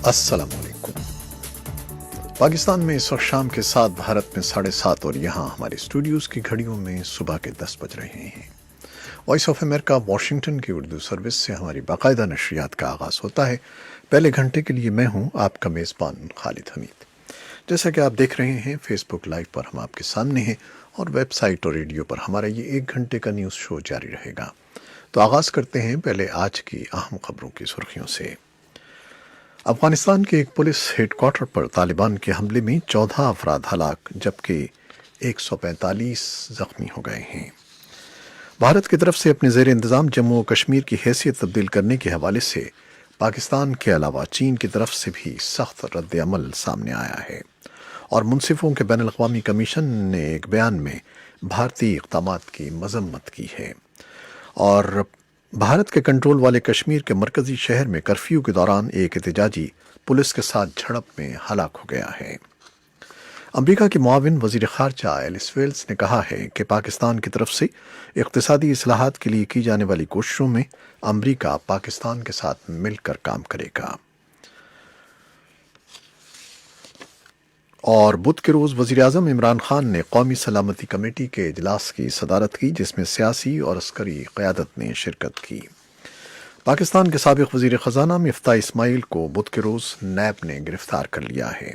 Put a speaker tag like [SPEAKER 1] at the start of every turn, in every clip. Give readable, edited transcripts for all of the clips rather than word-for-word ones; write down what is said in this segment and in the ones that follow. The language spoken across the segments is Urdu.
[SPEAKER 1] السلام علیکم۔ پاکستان میں اس وقت شام کے 7، بھارت میں 7:30 اور یہاں ہمارے اسٹوڈیوز کی گھڑیوں میں صبح کے 10 بج رہے ہیں۔ وائس آف امریکہ واشنگٹن کی اردو سروس سے ہماری باقاعدہ نشریات کا آغاز ہوتا ہے۔ پہلے گھنٹے کے لیے میں ہوں آپ کا میزبان خالد حمید۔ جیسا کہ آپ دیکھ رہے ہیں فیس بک لائیو پر ہم آپ کے سامنے ہیں، اور ویب سائٹ اور ریڈیو پر ہمارا یہ 1 گھنٹے کا نیوز شو جاری رہے گا۔ تو آغاز کرتے ہیں پہلے آج کی اہم خبروں کی سرخیوں سے۔ افغانستان کے ایک پولیس ہیڈ کوارٹر پر طالبان کے حملے میں 14 افراد ہلاک جبکہ 145 زخمی ہو گئے ہیں۔ بھارت کی طرف سے اپنے زیر انتظام جموں و کشمیر کی حیثیت تبدیل کرنے کے حوالے سے پاکستان کے علاوہ چین کی طرف سے بھی سخت رد عمل سامنے آیا ہے، اور منصفوں کے بین الاقوامی کمیشن نے ایک بیان میں بھارتی اقدامات کی مذمت کی ہے، اور بھارت کے کنٹرول والے کشمیر کے مرکزی شہر میں کرفیو کے دوران ایک احتجاجی پولیس کے ساتھ جھڑپ میں ہلاک ہو گیا ہے۔ امریکہ کے معاون وزیر خارجہ ایلس ویلز نے کہا ہے کہ پاکستان کی طرف سے اقتصادی اصلاحات کے لیے کی جانے والی کوششوں میں امریکہ پاکستان کے ساتھ مل کر کام کرے گا۔ اور بدھ کے روز وزیر اعظم عمران خان نے قومی سلامتی کمیٹی کے اجلاس کی صدارت کی، جس میں سیاسی اور عسکری قیادت نے شرکت کی۔ پاکستان کے سابق وزیر خزانہ مفتاح اسماعیل کو بدھ کے روز نیب نے گرفتار کر لیا ہے،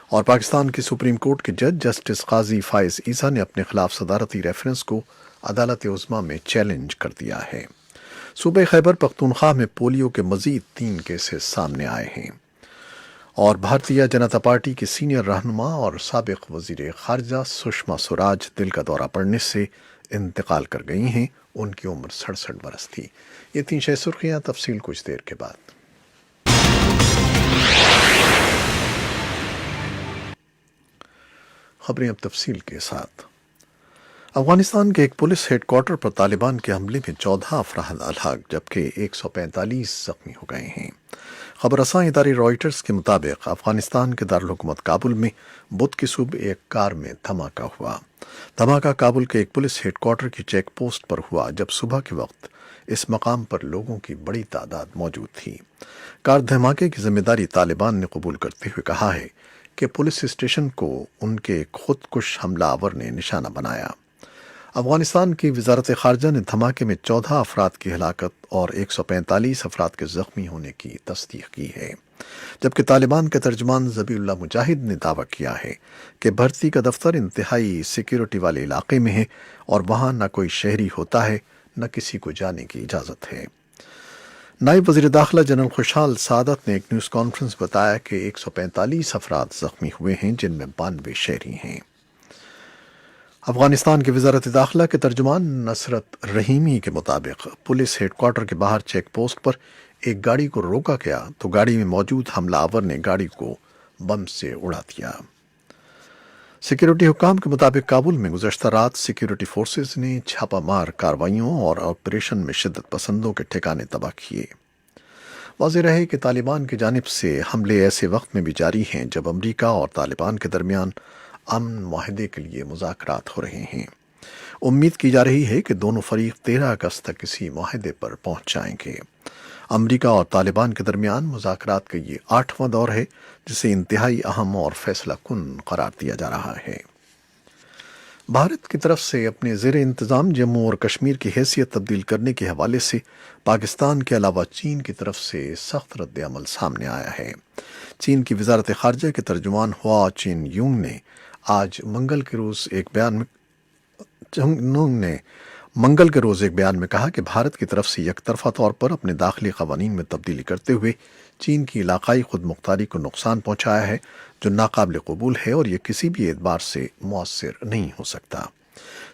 [SPEAKER 1] اور پاکستان کی سپریم کورٹ کے جج جسٹس قاضی فائز عیسیٰ نے اپنے خلاف صدارتی ریفرنس کو عدالت عظمیٰ میں چیلنج کر دیا ہے۔ صوبہ خیبر پختونخوا میں پولیو کے مزید 3 کیسز سامنے آئے ہیں، اور بھارتیہ جنتا پارٹی کی سینئر رہنما اور سابق وزیر خارجہ سشما سوراج دل کا دورہ پڑنے سے انتقال کر گئی ہیں۔ ان کی عمر 67 برس تھی۔ یہ 3 شہ سرخیاں، تفصیل کچھ دیر کے بعد۔ خبریں اب تفصیل کے ساتھ۔ افغانستان کے ایک پولیس ہیڈ کوارٹر پر طالبان کے حملے میں 14 افراد ہلاک جبکہ 145 زخمی ہو گئے ہیں۔ خبر رساں ادارے رائٹرز کے مطابق افغانستان کے دارالحکومت کابل میں بدھ کی صبح ایک کار میں دھماکہ ہوا۔ دھماکہ کابل کے ایک پولیس ہیڈ کوارٹر کی چیک پوسٹ پر ہوا، جب صبح کے وقت اس مقام پر لوگوں کی بڑی تعداد موجود تھی۔ کار دھماکے کی ذمہ داری طالبان نے قبول کرتے ہوئے کہا ہے کہ پولیس اسٹیشن کو ان کے خود کش حملہ آور نے نشانہ بنایا۔ افغانستان کی وزارت خارجہ نے دھماکے میں 14 افراد کی ہلاکت اور 145 افراد کے زخمی ہونے کی تصدیق کی ہے، جبکہ طالبان کے ترجمان ذبیح اللہ مجاہد نے دعویٰ کیا ہے کہ بھرتی کا دفتر انتہائی سیکیورٹی والے علاقے میں ہے، اور وہاں نہ کوئی شہری ہوتا ہے نہ کسی کو جانے کی اجازت ہے۔ نائب وزیر داخلہ جنرل خوشحال سعادت نے ایک نیوز کانفرنس بتایا کہ 145 افراد زخمی ہوئے ہیں، جن میں 92 شہری ہیں۔ افغانستان کی وزارت داخلہ کے ترجمان نصرت رحیمی کے مطابق پولیس ہیڈ کوارٹر کے باہر چیک پوسٹ پر ایک گاڑی کو روکا گیا تو گاڑی میں موجود حملہ آور نے گاڑی کو بم سے اڑا دیا۔ سیکیورٹی حکام کے مطابق کابل میں گزشتہ رات سیکیورٹی فورسز نے چھاپہ مار کارروائیوں اور آپریشن میں شدت پسندوں کے ٹھکانے تباہ کیے۔ واضح رہے کہ طالبان کی جانب سے حملے ایسے وقت میں بھی جاری ہیں جب امریکہ اور طالبان کے درمیان امن معاہدے کے لیے مذاکرات ہو رہے ہیں۔ امید کی جا رہی ہے کہ دونوں فریق 13 اگست تک کسی معاہدے پر پہنچ جائیں گے۔ امریکہ اور طالبان کے درمیان مذاکرات کا یہ 8واں دور ہے، جسے انتہائی اہم اور فیصلہ کن قرار دیا جا رہا ہے۔ بھارت کی طرف سے اپنے زیر انتظام جموں اور کشمیر کی حیثیت تبدیل کرنے کے حوالے سے پاکستان کے علاوہ چین کی طرف سے سخت رد عمل سامنے آیا ہے۔ چین کی وزارت خارجہ کے ترجمان ہوا چین یونگ نے آج منگل کے روز ایک بیان میں کہا کہ بھارت کی طرف سے یک طرفہ طور پر اپنے داخلی قوانین میں تبدیلی کرتے ہوئے چین کی علاقائی خود مختاری کو نقصان پہنچایا ہے، جو ناقابل قبول ہے، اور یہ کسی بھی اعتبار سے مؤثر نہیں ہو سکتا۔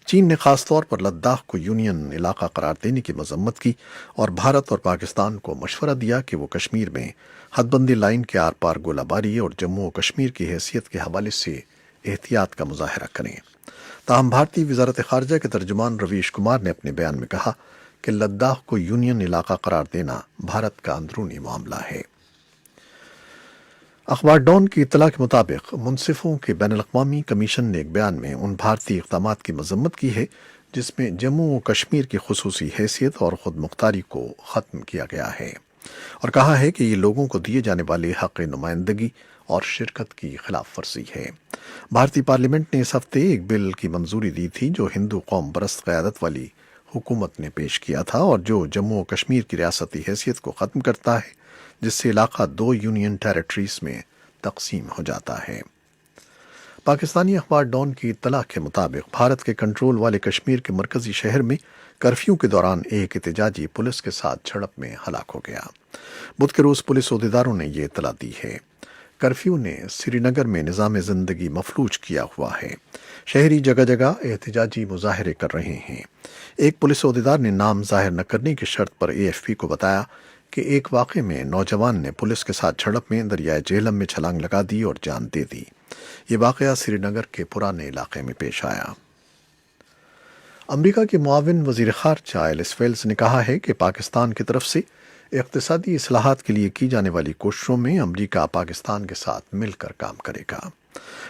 [SPEAKER 1] چین نے خاص طور پر لداخ کو یونین علاقہ قرار دینے کی مذمت کی، اور بھارت اور پاکستان کو مشورہ دیا کہ وہ کشمیر میں حد بندی لائن کے آر پار گولہ باری اور جموں و کشمیر کی حیثیت کے حوالے سے احتیاط کا مظاہرہ کریں۔ تاہم بھارتی وزارت خارجہ کے ترجمان رویش کمار نے اپنے بیان میں کہا کہ لداخ کو یونین علاقہ قرار دینا بھارت کا اندرونی معاملہ ہے۔ اخبار ڈان کی اطلاع کے مطابق منصفوں کے بین الاقوامی کمیشن نے ایک بیان میں ان بھارتی اقدامات کی مذمت کی ہے جس میں جموں و کشمیر کی خصوصی حیثیت اور خود مختاری کو ختم کیا گیا ہے، اور کہا ہے کہ یہ لوگوں کو دیے جانے والے حق نمائندگی اور شرکت کی خلاف ورزی ہے۔ بھارتی پارلیمنٹ نے اس ہفتے ایک بل کی منظوری دی تھی جو ہندو قوم پرست قیادت والی حکومت نے پیش کیا تھا اور جو جموں و کشمیر کی ریاستی حیثیت کو ختم کرتا ہے، جس سے علاقہ 2 یونین ٹیریٹریز میں تقسیم ہو جاتا ہے۔ پاکستانی اخبار ڈان کی اطلاع کے مطابق بھارت کے کنٹرول والے کشمیر کے مرکزی شہر میں کرفیو کے دوران ایک احتجاجی پولیس کے ساتھ جھڑپ میں ہلاک ہو گیا۔ بدھ کے روز پولیس عہدیداروں نے یہ اطلاع دی ہے۔ کرفیو نے سری نگر میں نظام زندگی مفلوج کیا ہوا ہے۔ شہری جگہ جگہ احتجاجی مظاہرے کر رہے ہیں۔ ایک پولیس عہدیدار نے نام ظاہر نہ کرنے کی شرط پر AFP کو بتایا کہ ایک واقعے میں نوجوان نے پولیس کے ساتھ جھڑپ میں دریائے جہلم میں چھلانگ لگا دی اور جان دے دی۔ یہ واقعہ سری نگر کے پرانے علاقے میں پیش آیا۔ امریکہ کے معاون وزیر خارجہ ایلس ویلز نے کہا ہے کہ پاکستان کی طرف سے اقتصادی اصلاحات کے لیے کی جانے والی کوششوں میں امریکہ پاکستان کے ساتھ مل کر کام کرے گا۔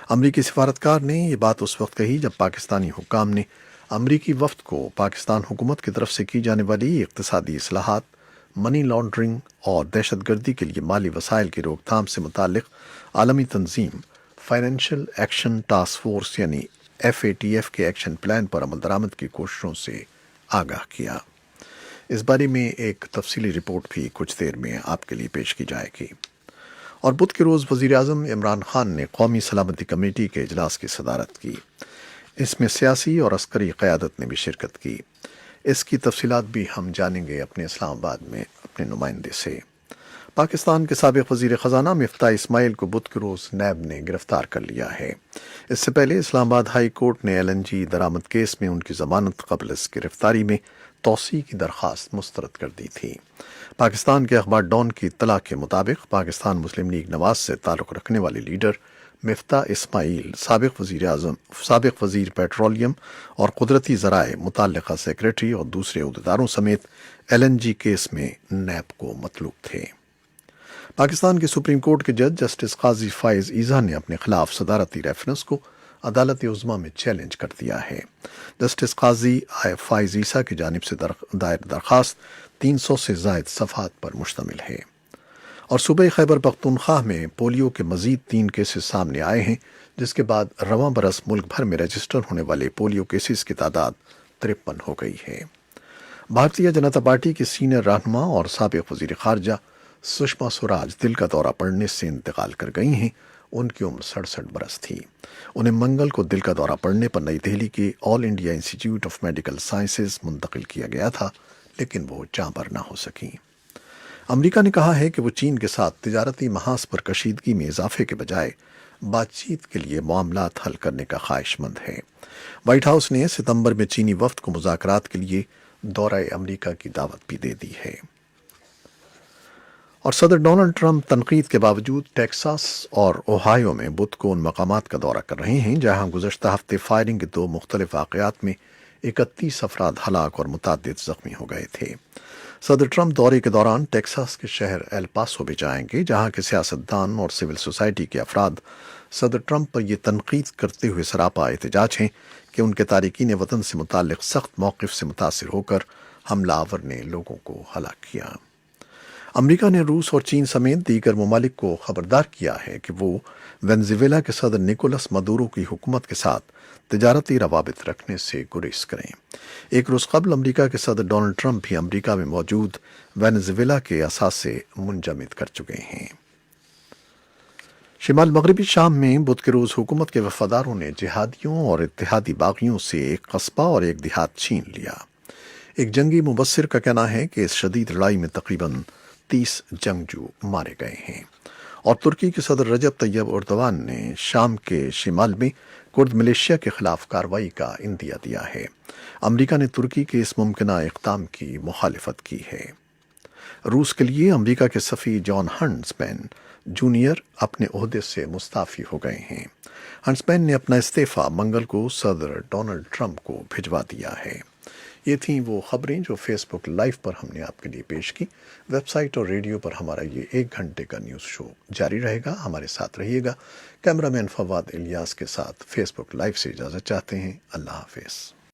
[SPEAKER 1] امریکی سفارتکار نے یہ بات اس وقت کہی جب پاکستانی حکام نے امریکی وفد کو پاکستان حکومت کی طرف سے کی جانے والی اقتصادی اصلاحات، منی لانڈرنگ اور دہشت گردی کے لیے مالی وسائل کی روک تھام سے متعلق عالمی تنظیم فائنینشل ایکشن ٹاسک فورس یعنی FATF کے ایکشن پلان پر عمل درآمد کی کوششوں سے آگاہ کیا۔ اس بارے میں ایک تفصیلی رپورٹ بھی کچھ دیر میں آپ کے لیے پیش کی جائے گی۔ اور بدھ کے روز وزیر اعظم عمران خان نے قومی سلامتی کمیٹی کے اجلاس کی صدارت کی۔ اس میں سیاسی اور عسکری قیادت نے بھی شرکت کی۔ اس کی تفصیلات بھی ہم جانیں گے اپنے اسلام آباد میں اپنے نمائندے سے۔ پاکستان کے سابق وزیر خزانہ مفتاح اسماعیل کو بدھ کے روز نیب نے گرفتار کر لیا ہے۔ اس سے پہلے اسلام آباد ہائی کورٹ نے LNG درآمد کیس میں ان کی ضمانت قبل از گرفتاری میں توسیع کی درخواست مسترد کر دی تھی۔ پاکستان کے اخبار ڈان کی اطلاع کے مطابق پاکستان مسلم لیگ نواز سے تعلق رکھنے والے لیڈر مفتاح اسماعیل، سابق وزیر پیٹرولیم اور قدرتی ذرائع، متعلقہ سیکریٹری اور دوسرے عہدیداروں سمیت LNG کیس میں نیب کو مطلوب تھے۔ پاکستان کے سپریم کورٹ کے جج جسٹس قاضی فائز عیسیٰ نے اپنے خلاف صدارتی ریفرنس کو عدالت عظمیٰ میں چیلنج کر دیا ہے۔ جسٹس قاضی فائز عیسیٰ کی جانب سے دائر درخواست 300 سے زائد صفحات پر مشتمل ہے۔ اور صوبہ خیبر پختونخوا میں پولیو کے مزید 3 کیسز سامنے آئے ہیں، جس کے بعد رواں برس ملک بھر میں رجسٹر ہونے والے پولیو کیسز کی تعداد 53 ہو گئی ہے۔ بھارتیہ جنتا پارٹی کے سینئر رہنما اور سابق وزیر خارجہ سشما سوراج دل کا دورہ پڑنے سے انتقال کر گئی ہیں۔ ان کی عمر 67 برس تھی۔ انہیں منگل کو دل کا دورہ پڑنے پر نئی دہلی کے All India Institute of Medical Sciences منتقل کیا گیا تھا، لیکن وہ جاں بر نہ ہو سکیں۔ امریکہ نے کہا ہے کہ وہ چین کے ساتھ تجارتی محاذ پر کشیدگی میں اضافے کے بجائے بات چیت کے لیے معاملات حل کرنے کا خواہش مند ہے۔ وائٹ ہاؤس نے ستمبر میں چینی وفد کو مذاکرات کے لیے دورہ امریکہ کی دعوت بھی دے دی ہے۔ اور صدر ڈونلڈ ٹرمپ تنقید کے باوجود ٹیکساس اور اوہایو میں بدھ کو ان مقامات کا دورہ کر رہے ہیں جہاں گزشتہ ہفتے فائرنگ کے 2 مختلف واقعات میں 31 افراد ہلاک اور متعدد زخمی ہو گئے تھے۔ صدر ٹرمپ دورے کے دوران ٹیکساس کے شہر ایل پاسو بھی جائیں گے، جہاں کے سیاستدان اور سول سوسائٹی کے افراد صدر ٹرمپ پر یہ تنقید کرتے ہوئے سراپا احتجاج ہیں کہ ان کے تارکین وطن سے متعلق سخت موقف سے متاثر ہو کر حملہ آور نے لوگوں کو ہلاک کیا۔ امریکہ نے روس اور چین سمیت دیگر ممالک کو خبردار کیا ہے کہ وہ وینزویلا کے صدر نکولس مادورو کی حکومت کے ساتھ تجارتی روابط رکھنے سے گریز کریں۔ ایک روز قبل امریکہ کے صدر ڈونلڈ ٹرمپ بھی امریکہ میں موجود وینزویلا کے اثاثے منجمد کر چکے ہیں۔ شمال مغربی شام میں بدھ کے روز حکومت کے وفاداروں نے جہادیوں اور اتحادی باغیوں سے ایک قصبہ اور ایک دیہات چھین لیا۔ ایک جنگی مبصر کا کہنا ہے کہ اس شدید لڑائی میں تقریباً 30 جنگجو مارے گئے ہیں۔ اور ترکی کے صدر رجب طیب اردوان نے شام کے شمال میں کرد ملیشیا کے خلاف کارروائی کا عندیہ دیا ہے۔ امریکہ نے ترکی کے اس ممکنہ اقدام کی مخالفت کی ہے۔ روس کے لیے امریکہ کے سفیر جان ہنٹسمین جونیئر اپنے عہدے سے مستعفی ہو گئے ہیں۔ ہنٹسمین نے اپنا استعفیٰ منگل کو صدر ڈونلڈ ٹرمپ کو بھجوا دیا ہے۔ یہ تھیں وہ خبریں جو فیس بک لائیو پر ہم نے آپ کے لیے پیش کی۔ ویب سائٹ اور ریڈیو پر ہمارا یہ 1 گھنٹے کا نیوز شو جاری رہے گا۔ ہمارے ساتھ رہیے گا۔ کیمرہ مین فواد الیاس کے ساتھ فیس بک لائیو سے اجازت چاہتے ہیں۔ اللہ حافظ۔